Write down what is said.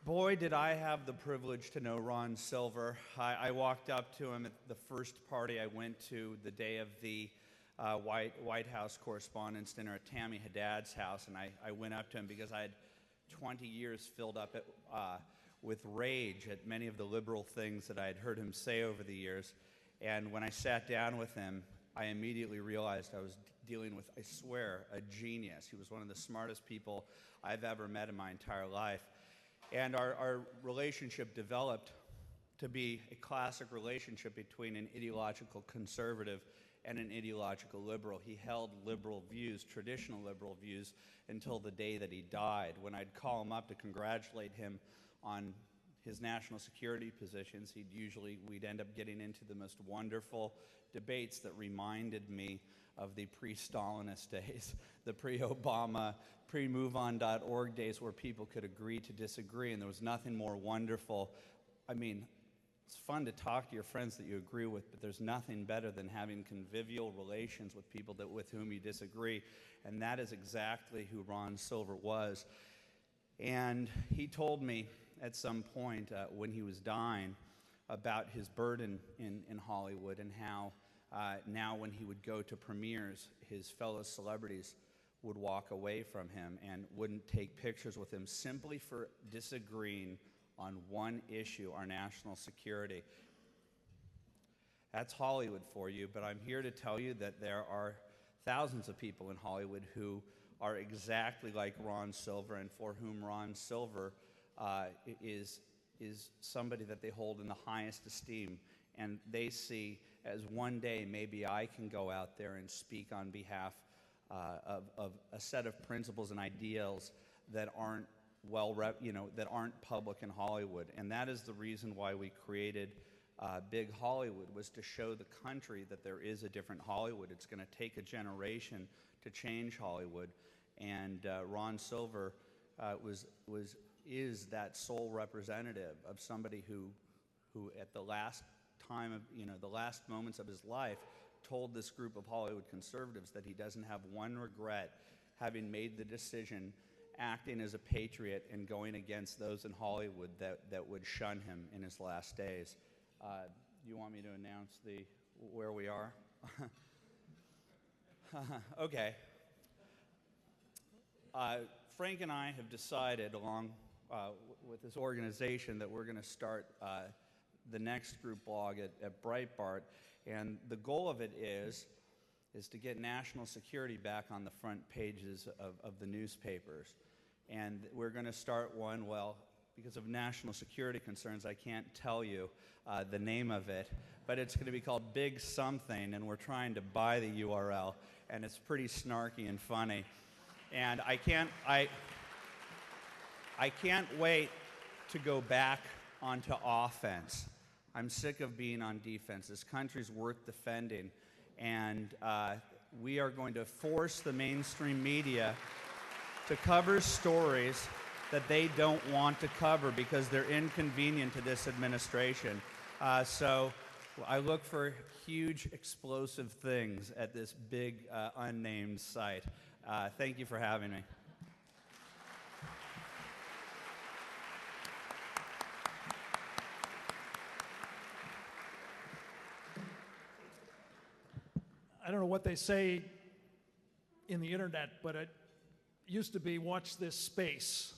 Boy, did I have the privilege to know Ron Silver. I walked up to him at the first party I went to the day of the White House Correspondents' Dinner at Tammy Haddad's house, and I went up to him because I had 20 years filled up with rage at many of the liberal things that I had heard him say over the years. And when I sat down with him, I immediately realized I was dealing with, I swear, a genius. He was one of the smartest people I've ever met in my entire life. And our relationship developed to be a classic relationship between an ideological conservative and an ideological liberal. He held liberal views, traditional liberal views, until the day that he died. When I'd call him up to congratulate him on his national security positions, we'd end up getting into the most wonderful debates that reminded me of the pre-Stalinist days, the pre-Obama, pre-MoveOn.org days where people could agree to disagree, and there was nothing more wonderful. I mean, it's fun to talk to your friends that you agree with, but there's nothing better than having convivial relations with people with whom you disagree, and that is exactly who Ron Silver was. And he told me at some point when he was dying about his burden in Hollywood and how now when he would go to premieres, his fellow celebrities would walk away from him and wouldn't take pictures with him simply for disagreeing on one issue, our national security. That's Hollywood for you, but I'm here to tell you that there are thousands of people in Hollywood who are exactly like Ron Silver, and for whom Ron Silver is somebody that they hold in the highest esteem, and they see as one day maybe I can go out there and speak on behalf of a set of principles and ideals that aren't that aren't public in Hollywood. And that is the reason why we created Big Hollywood, was to show the country that there is a different Hollywood. It's going to take a generation to change Hollywood, and Ron Silver is that sole representative of somebody who at the last time of the last moments of his life told this group of Hollywood conservatives that he doesn't have one regret having made the decision, acting as a patriot and going against those in Hollywood that would shun him in his last days. You want me to announce where we are? Okay. Frank and I have decided, along with this organization, that we're going to start the next group blog at Breitbart, and the goal of it is to get national security back on the front pages of the newspapers. And we're going to start one, well, because of national security concerns, I can't tell you the name of it, but it's going to be called Big Something, and we're trying to buy the URL, and it's pretty snarky and funny. And I can't wait to go back onto offense. I'm sick of being on defense. This country's worth defending, and we are going to force the mainstream media to cover stories that they don't want to cover because they're inconvenient to this administration. So I look for huge, explosive things at this big, unnamed site. Thank you for having me. I don't know what they say in the internet, but it used to be watch this space.